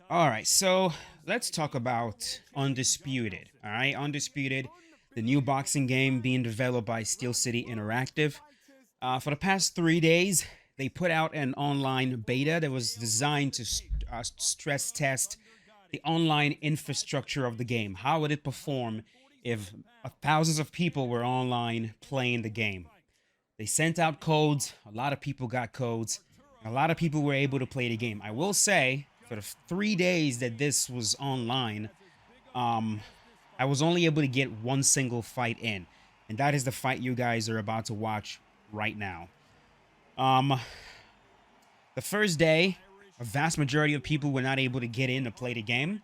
All right, so let's talk about Undisputed. All right, Undisputed, the new boxing game being developed by Steel City Interactive. For the past 3 days, they put out an online beta that was designed to stress test the online infrastructure of the game. How would it perform if thousands of people were online playing the game? They sent out codes. A lot of people got codes. A lot of people were able to play the game. I will say, for the 3 days that this was online, um, I was only able to get one single fight in, and that is the fight you guys are about to watch right now. Um, the first day, a vast majority of people were not able to get in to play the game,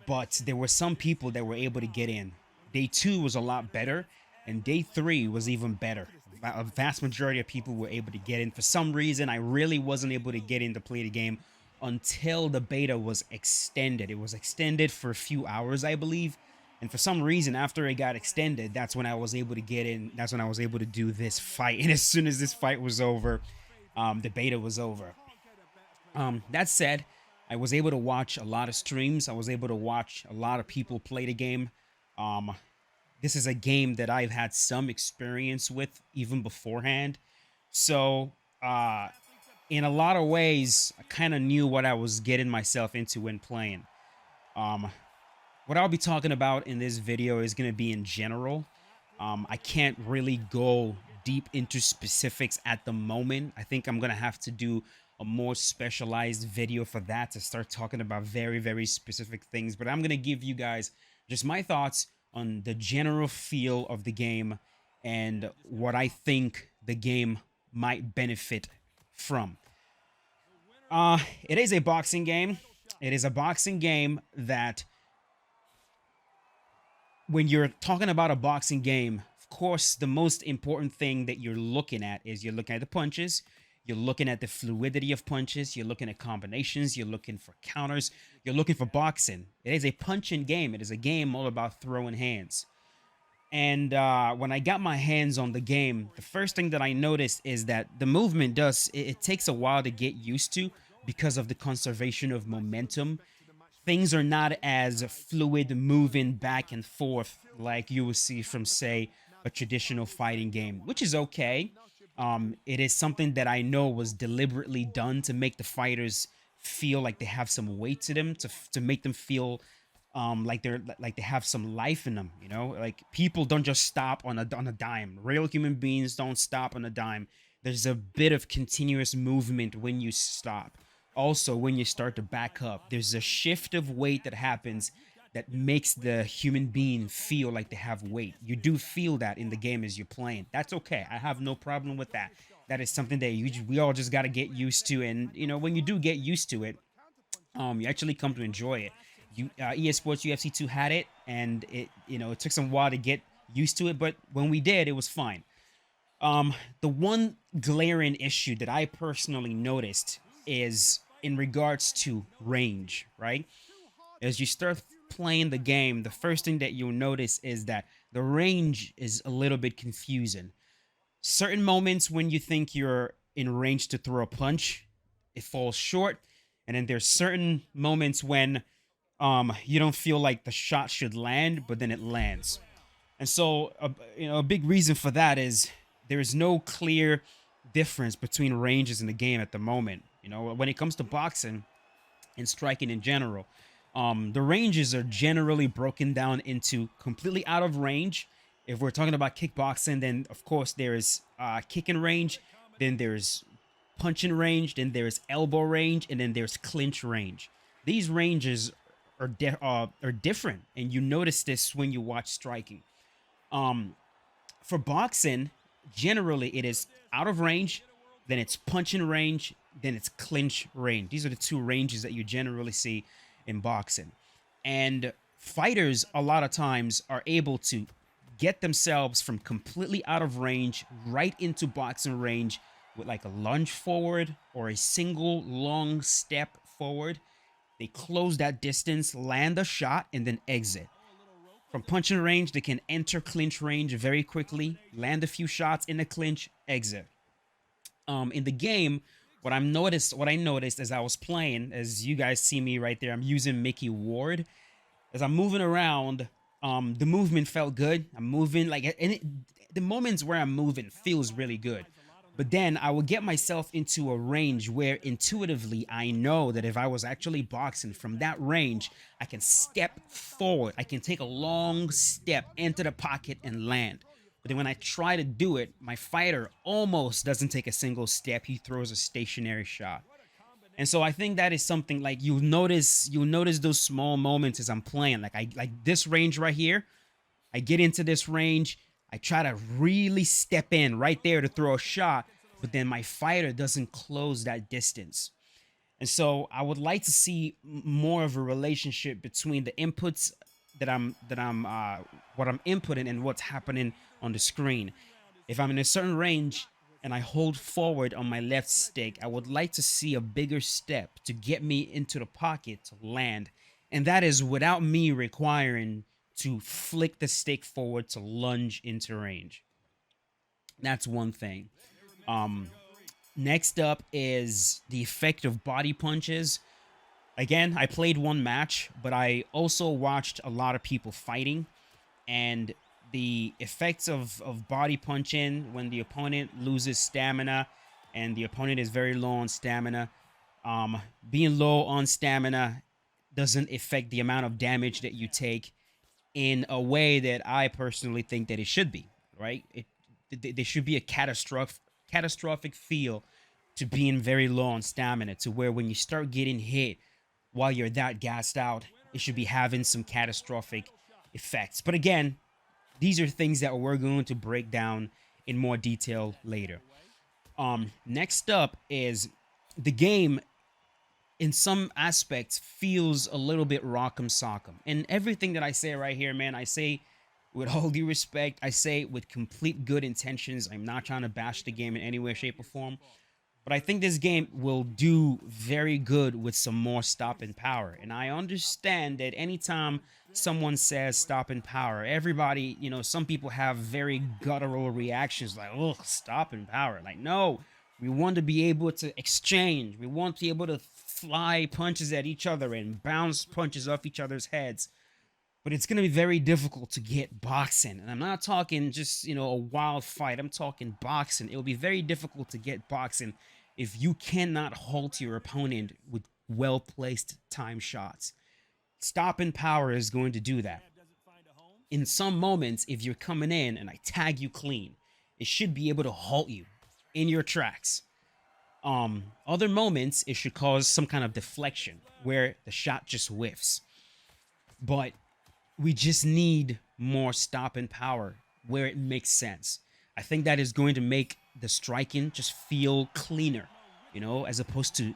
but there were some people that were able to get in. Day two was a lot better, and day three was even better. A vast majority of people were able to get in. For some reason, I really wasn't able to get in to play the game until the beta was extended. It was extended for a few hours, I believe. And for some reason, after it got extended, that's when I was able to get in. That's when I was able to do this fight. And as soon as this fight was over, the beta was over. That said, I was able to watch a lot of streams. I was able to watch a lot of people play the game. Um, this is a game that I've had some experience with even beforehand. So, in a lot of ways, I kind of knew what I was getting myself into when playing. Um, what I'll be talking about in this video is going to be in general. I can't really go deep into specifics at the moment. I think I'm going to have to do a more specialized video for that to start talking about very, very specific things. But I'm going to give you guys just my thoughts on the general feel of the game and what I think the game might benefit from. It is a boxing game. It is a boxing game that when you're talking about a boxing game, of course, the most important thing that you're looking at is you're looking at the punches, you're looking at the fluidity of punches, you're looking at combinations, you're looking for counters, you're looking for boxing. It is a punching game. It is a game all about throwing hands. And when I got my hands on the game, the first thing that I noticed is that the movement it takes a while to get used to because of the conservation of momentum. Things are not as fluid moving back and forth like you will see from, say, a traditional fighting game, which is okay. It is something that I know was deliberately done to make the fighters feel like they have some weight to them, to make them feel like they have some life in them. You know, like people don't just stop on a dime. Real human beings don't stop on a dime. There's a bit of continuous movement when you stop. Also, when you start to back up, there's a shift of weight that happens that makes the human being feel like they have weight. You do feel that in the game as you're playing. That's okay. I have no problem with that. That is something that we all just got to get used to. And you know, when you do get used to it, you actually come to enjoy it. EA Sports UFC 2 had it, and it took some while to get used to it, but when we did, it was fine. The one glaring issue that I personally noticed is in regards to range, right? As you start playing the game, the first thing that you'll notice is that the range is a little bit confusing. Certain moments when you think you're in range to throw a punch, it falls short. And then there's certain moments when you don't feel like the shot should land, but then it lands. And so, a big reason for that is there is no clear difference between ranges in the game at the moment. You know, when it comes to boxing and striking in general, the ranges are generally broken down into completely out of range. If we're talking about kickboxing, then of course there is kicking range, then there's punching range, then there's elbow range, and then there's clinch range. These ranges are different, and you notice this when you watch striking. Um, for boxing, generally it is out of range, then it's punching range, then it's clinch range. These are the two ranges that you generally see in boxing. And fighters, a lot of times, are able to get themselves from completely out of range right into boxing range with like a lunge forward or a single long step forward. They close that distance, land a shot, and then exit. From punching range, they can enter clinch range very quickly, land a few shots in the clinch, exit. In the game, what I noticed as I was playing, as you guys see me right there, I'm using Mickey Ward. As I'm moving around, the movement felt good. I'm moving like, the moments where I'm moving feels really good. But then I would get myself into a range where intuitively I know that if I was actually boxing from that range, I can step forward. I can take a long step into the pocket and land. But then when I try to do it, my fighter almost doesn't take a single step. He throws a stationary shot. And so I think that is something like you'll notice those small moments as I'm playing. Like I like this range right here. I get into this range. I try to really step in right there to throw a shot, but then my fighter doesn't close that distance. And so I would like to see more of a relationship between the inputs that I'm what I'm inputting and what's happening on the screen. If I'm in a certain range and I hold forward on my left stick, I would like to see a bigger step to get me into the pocket to land. And that is without me requiring to flick the stick forward to lunge into range. That's one thing. Um, Next up is the effect of body punches. Again, I played one match, but I also watched a lot of people fighting, and the effects of body punching when the opponent loses stamina and the opponent is very low on stamina. Being low on stamina doesn't affect the amount of damage that you take in a way that I personally think that it should be, right? There should be a catastrophic feel to being very low on stamina, to where when you start getting hit while you're that gassed out, it should be having some catastrophic effects. But again, these are things that we're going to break down in more detail later. Next up is the game in some aspects feels a little bit rock'em sock'em. And everything that I say right here, man, I say with all due respect, I say with complete good intentions. I'm not trying to bash the game in any way, shape, or form. But I think this game will do very good with some more stop and power. And I understand that anytime someone says stop and power, everybody, some people have very guttural reactions like, ugh, stop and power. Like, no, we want to be able to exchange. We want to be able to fly punches at each other and bounce punches off each other's heads. But it's going to be very difficult to get boxing. And I'm not talking just, a wild fight. I'm talking boxing. It will be very difficult to get boxing if you cannot halt your opponent with well placed time shots. Stop and power is going to do that. In some moments, if you're coming in and I tag you clean, it should be able to halt you in your tracks. Other moments, it should cause some kind of deflection where the shot just whiffs. But we just need more stop and power where it makes sense. I think that is going to make the striking just feel cleaner, as opposed to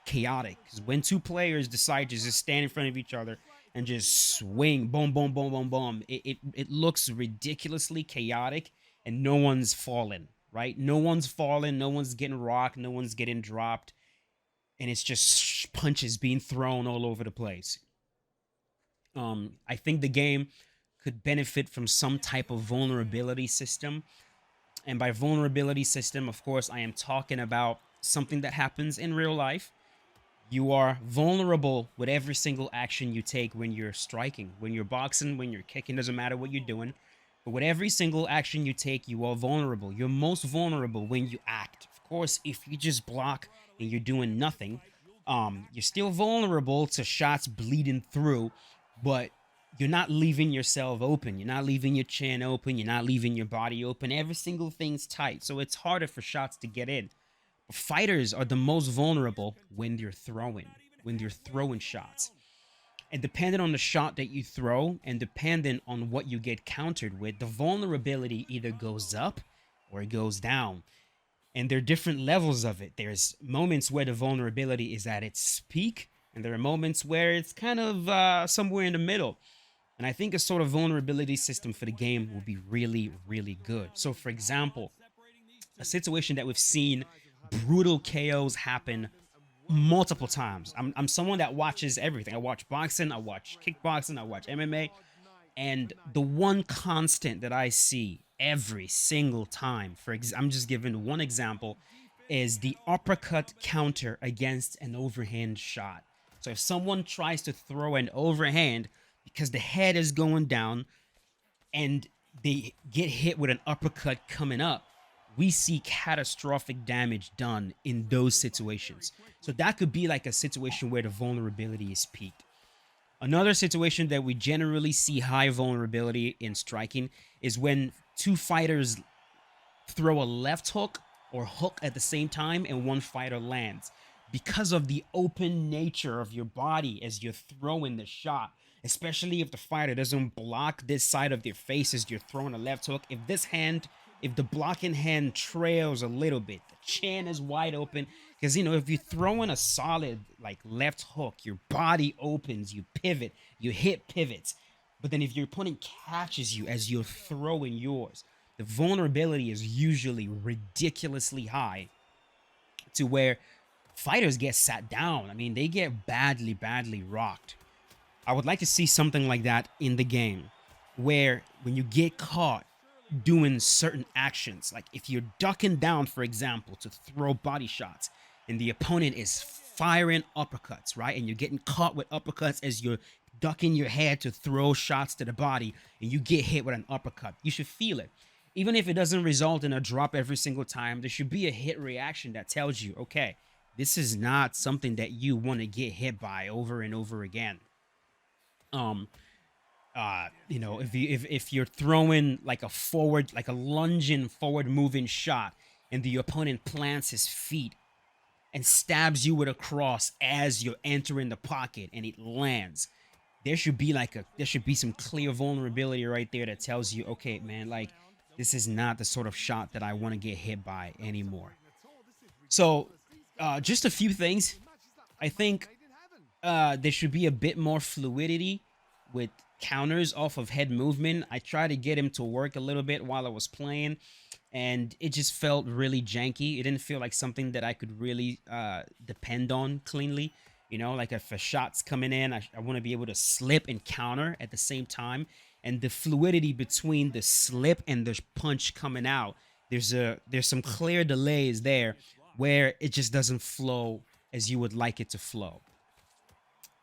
chaotic. Because when two players decide to just stand in front of each other and just swing, boom, boom, boom, boom, boom, it looks ridiculously chaotic and no one's falling, right? No one's falling, no one's getting rocked, no one's getting dropped. And it's just punches being thrown all over the place. I think the game could benefit from some type of vulnerability system. And by vulnerability system, of course, I am talking about something that happens in real life. You are vulnerable with every single action you take when you're striking, when you're boxing, when you're kicking, doesn't matter what you're doing. But with every single action you take, you are vulnerable. You're most vulnerable when you act. Of course, if you just block and you're doing nothing, you're still vulnerable to shots bleeding through, but you're not leaving yourself open. You're not leaving your chin open. You're not leaving your body open. Every single thing's tight. So it's harder for shots to get in. But fighters are the most vulnerable when they're throwing shots. And depending on the shot that you throw and depending on what you get countered with, the vulnerability either goes up or it goes down. And there are different levels of it. There's moments where the vulnerability is at its peak, and there are moments where it's kind of somewhere in the middle. And I think a sort of vulnerability system for the game will be really, really good. So, for example, a situation that we've seen brutal KOs happen multiple times. I'm someone that watches everything. I watch boxing, I watch kickboxing, I watch MMA. And the one constant that I see every single time, I'm just giving one example, is the uppercut counter against an overhand shot. So if someone tries to throw an overhand because the head is going down and they get hit with an uppercut coming up, we see catastrophic damage done in those situations. So that could be like a situation where the vulnerability is peaked. Another situation that we generally see high vulnerability in striking is when two fighters throw a left hook or hook at the same time and one fighter lands. Because of the open nature of your body as you're throwing the shot, especially if the fighter doesn't block this side of their face as you're throwing a left hook, if the blocking hand trails a little bit, the chin is wide open. Because, if you're throwing a solid, like, left hook, your body opens, you pivot, you hit pivots. But then if your opponent catches you as you're throwing yours, the vulnerability is usually ridiculously high to where fighters get sat down. I mean, they get badly, badly rocked. I would like to see something like that in the game where when you get caught doing certain actions, like if you're ducking down, for example, to throw body shots and the opponent is firing uppercuts, right? And you're getting caught with uppercuts as you're ducking your head to throw shots to the body and you get hit with an uppercut. You should feel it. Even if it doesn't result in a drop every single time, there should be a hit reaction that tells you, okay, this is not something that you want to get hit by over and over again. If you're throwing like a lunging forward moving shot and the opponent plants his feet and stabs you with a cross as you're entering the pocket and it lands, there should be some clear vulnerability right there that tells you, okay, man, like, this is not the sort of shot that I want to get hit by anymore. So, just a few things. I think there should be a bit more fluidity with counters off of head movement. I tried to get him to work a little bit while I was playing, and it just felt really janky. It didn't feel like something that I could really depend on cleanly. Like if a shot's coming in, I want to be able to slip and counter at the same time. And the fluidity between the slip and the punch coming out, there's some clear delays there where it just doesn't flow as you would like it to flow.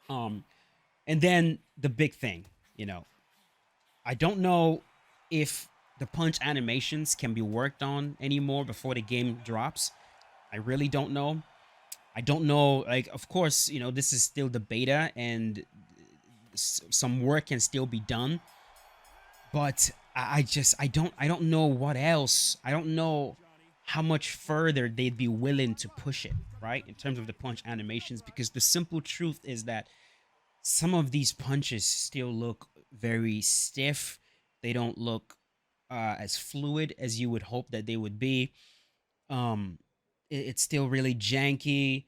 And then the big thing, I don't know if the punch animations can be worked on anymore before the game drops. I really don't know. I don't know, like, of course, this is still the beta and some work can still be done. But I don't know what else. I don't know how much further they'd be willing to push it, right? In terms of the punch animations, because the simple truth is that some of these punches still look very stiff. They don't look as fluid as you would hope that they would be. It's still really janky,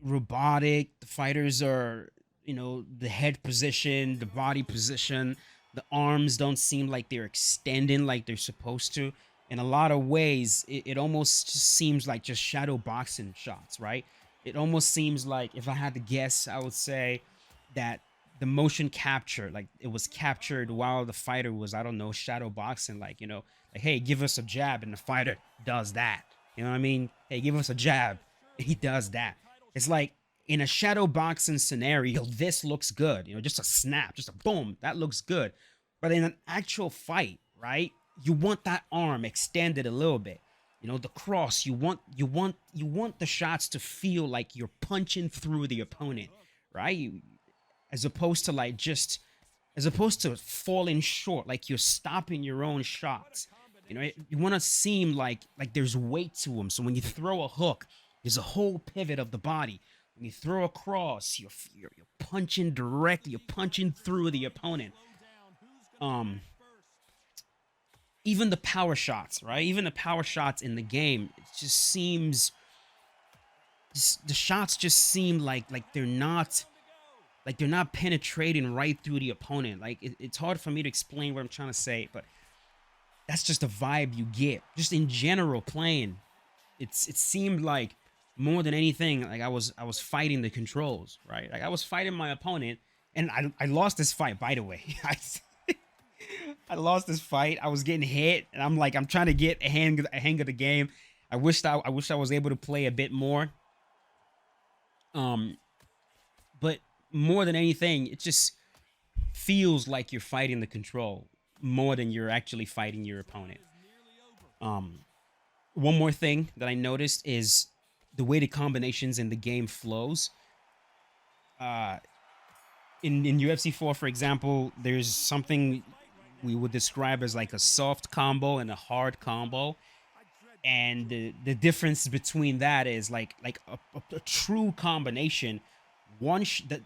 robotic. The fighters are, the head position, the body position, the arms don't seem like they're extending like they're supposed to. In a lot of ways, it almost just seems like just shadow boxing shots, right? It almost seems like, if I had to guess, I would say that the motion capture, like it was captured while the fighter was, I don't know, shadow boxing, like, like, hey, give us a jab, and the fighter does that. You know what I mean? Hey, give us a jab, and he does that. It's like, in a shadow boxing scenario, this looks good. Just a snap, just a boom, that looks good. But in an actual fight, right, you want that arm extended a little bit. The cross, you want the shots to feel like you're punching through the opponent, right? As opposed to falling short, like you're stopping your own shots. You want to seem like there's weight to them. So when you throw a hook, there's a whole pivot of the body. When you throw a cross, you're punching directly, you're punching through the opponent. Even the power shots, right? Even the power shots in the game, it just seems, the shots just seem like they're not penetrating right through the opponent. Like it's hard for me to explain what I'm trying to say, but that's just the vibe you get. Just in general playing, it seemed like, more than anything, like I was fighting the controls, right? Like I was fighting my opponent, and I lost this fight, by the way. I lost this fight. I was getting hit, and I'm trying to get a hang of the game. I wish I was able to play a bit more. Um, but more than anything, it just feels like you're fighting the control more than you're actually fighting your opponent. Um, One more thing that I noticed is the way the combinations in the game flows. Uh, in UFC 4, for example, there's something we would describe as like a soft combo and a hard combo, and the difference between that is like a true combination. The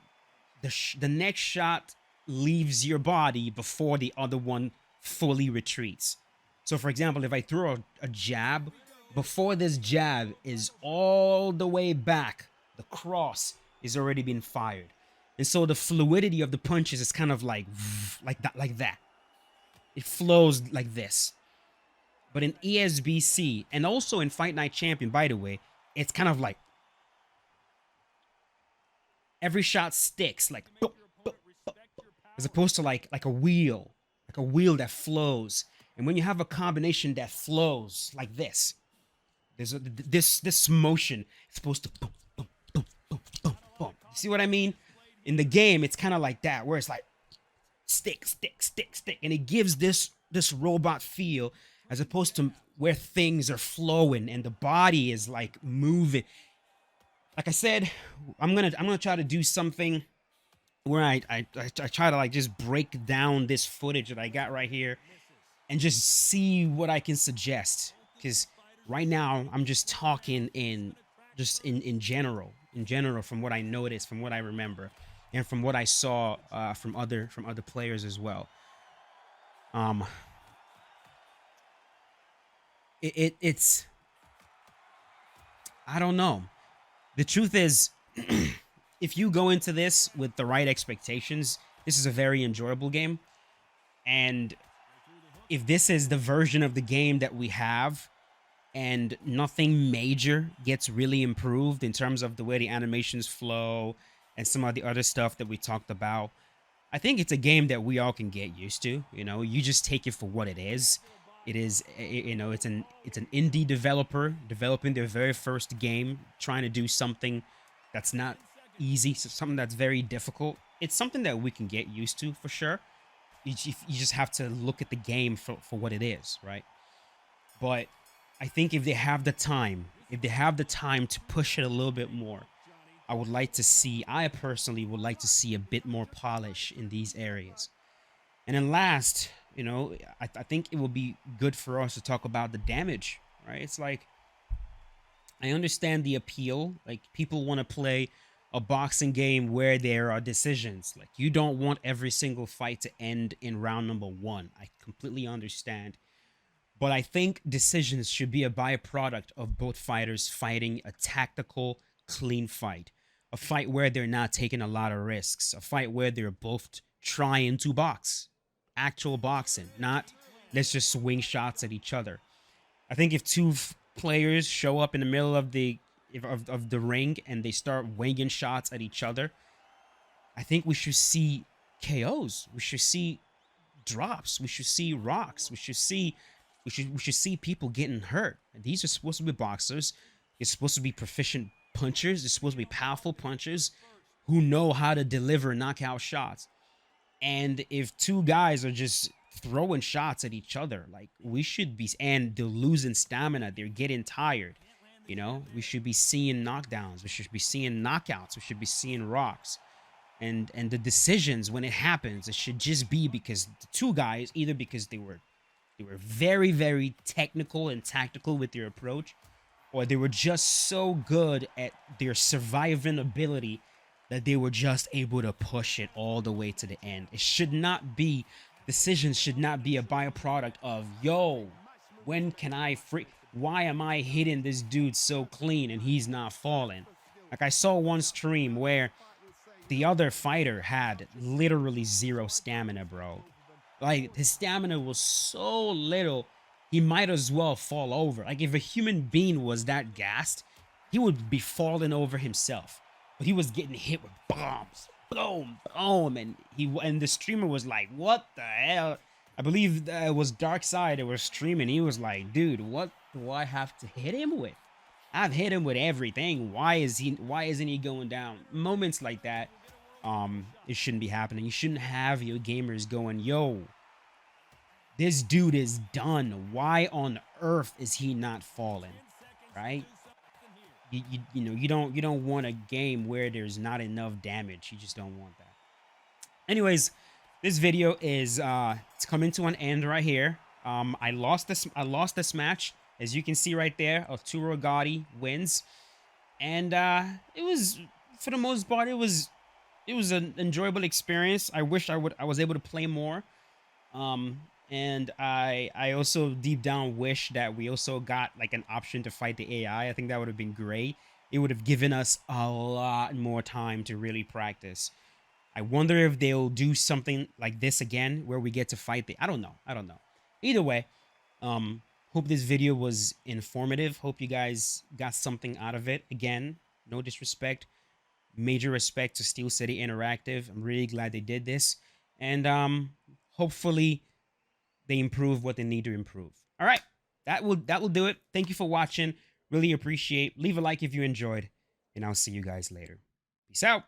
next shot leaves your body before the other one fully retreats. So, for example, if I throw a jab, before this jab is all the way back, the cross is already been fired. And so the fluidity of the punches is kind of like that, like that. It flows like this. But in ESBC and also in Fight Night Champion, by the way, it's kind of like every shot sticks, like boop, boop, boop, as opposed to like a wheel that flows. And when you have a combination that flows like this, there's this motion. It's supposed to boom, boom, boom, boom, boom, boom. You see what I mean? In the game, it's kind of like that, where it's like stick, stick, stick, stick, and it gives this robot feel, as opposed to where things are flowing and the body is like moving. Like I said, I'm gonna try to do something where I try to like just break down this footage that I got right here and just see what I can suggest. Because right now I'm just talking in general from what I noticed, from what I remember, and from what I saw from other players as well. Um, it's I don't know. The truth is, if you go into this with the right expectations, this is a very enjoyable game. And if this is the version of the game that we have, and nothing major gets really improved in terms of the way the animations flow and some of the other stuff that we talked about, I think it's a game that we all can get used to. You know, you just take it for what it is. It is, you know, it's an indie developer developing their very first game, trying to do something that's not easy, something that's very difficult. It's something that we can get used to for sure. You just have to look at the game for what it is, right? But I think if they have the time, to push it a little bit more, I personally would like to see a bit more polish in these areas. And then last, you know, I think it will be good for us to talk about the damage, right? It's like, I understand the appeal. Like, people want to play a boxing game where there are decisions. Like, you don't want every single fight to end in round number 1. I completely understand. But I think decisions should be a byproduct of both fighters fighting a tactical, clean fight. A fight where they're not taking a lot of risks. A fight where they're both trying to box. Actual boxing, not let's just swing shots at each other. I think if two players show up in the middle of the ring and they start winging shots at each other, I think we should see KOs. We should see drops. We should see rocks. We should see people getting hurt. And these are supposed to be boxers. They're supposed to be proficient punchers. They're supposed to be powerful punchers who know how to deliver knockout shots. And if two guys are just throwing shots at each other, like, we should be, and they're losing stamina, they're getting tired, you know, we should be seeing knockdowns, we should be seeing knockouts, we should be seeing rocks. And the decisions, when it happens, it should just be because the two guys, either because they were very, very technical and tactical with their approach, or they were just so good at their surviving ability that they were just able to push it all the way to the end. It should not be, decisions should not be a byproduct of, yo, when can I free? Why am I hitting this dude so clean and he's not falling? Like, I saw one stream where the other fighter had literally zero stamina, bro. Like, his stamina was so little, he might as well fall over. Like, if a human being was that gassed, he would be falling over himself. But he was getting hit with bombs, boom, boom, and the streamer was like, "What the hell?" I believe it was Dark Side that was streaming. He was like, "Dude, what do I have to hit him with? I've hit him with everything. Why isn't he going down? Moments like that, it shouldn't be happening. You shouldn't have your gamers going, yo, this dude is done. Why on earth is he not falling? Right? You don't want a game where there's not enough damage. You just don't want that. Anyways, this video is it's coming to an end right here. I lost this match, as you can see right there. Arturo Gotti wins, and it was, for the most part, it was an enjoyable experience. I wish I was able to play more. And I also deep down wish that we also got like an option to fight the AI. I think that would have been great. It would have given us a lot more time to really practice. I wonder if they'll do something like this again where we get to fight the, I don't know. Either way, hope this video was informative. Hope you guys got something out of it. Again, no disrespect. Major respect to Steel City Interactive. I'm really glad they did this. And hopefully they improve what they need to improve. All right, that will do it. Thank you for watching. Really appreciate. Leave a like if you enjoyed, and I'll see you guys later. Peace out.